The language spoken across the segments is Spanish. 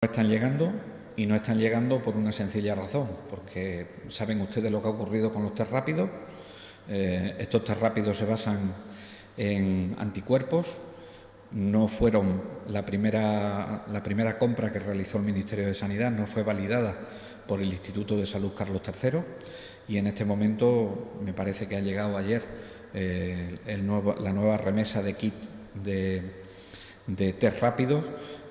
Están llegando y no están llegando por una sencilla razón, porque saben ustedes lo que ha ocurrido con los test rápidos. Estos test rápidos se basan en anticuerpos. No fueron la primera compra que realizó el Ministerio de Sanidad, no fue validada por el Instituto de Salud Carlos III y en este momento me parece que ha llegado ayer la nueva remesa de kit de test rápidos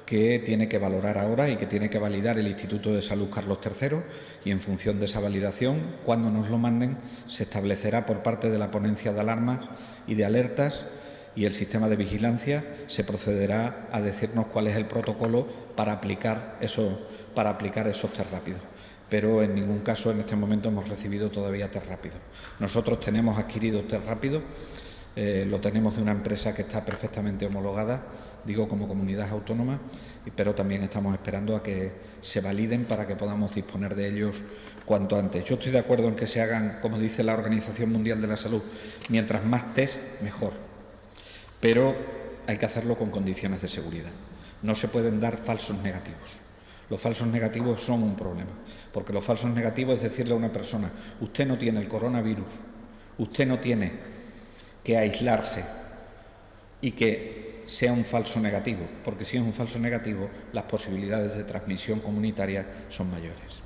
que tiene que valorar ahora y que tiene que validar el Instituto de Salud Carlos III, y en función de esa validación, cuando nos lo manden, se establecerá por parte de la ponencia de alarmas y de alertas y el sistema de vigilancia, se procederá a decirnos cuál es el protocolo para aplicar esos test rápidos. Pero en ningún caso en este momento hemos recibido todavía test rápidos. Nosotros tenemos adquirido test rápidos, lo tenemos de una empresa que está perfectamente homologada, digo como comunidad autónoma, pero también estamos esperando a que se validen para que podamos disponer de ellos cuanto antes. Yo estoy de acuerdo en que se hagan, como dice la Organización Mundial de la Salud, mientras más test, mejor. Pero hay que hacerlo con condiciones de seguridad. No se pueden dar falsos negativos. Los falsos negativos son un problema, porque los falsos negativos es decirle a una persona: usted no tiene el coronavirus, usted no tiene que aislarse y que sea un falso negativo, porque si es un falso negativo, las posibilidades de transmisión comunitaria son mayores.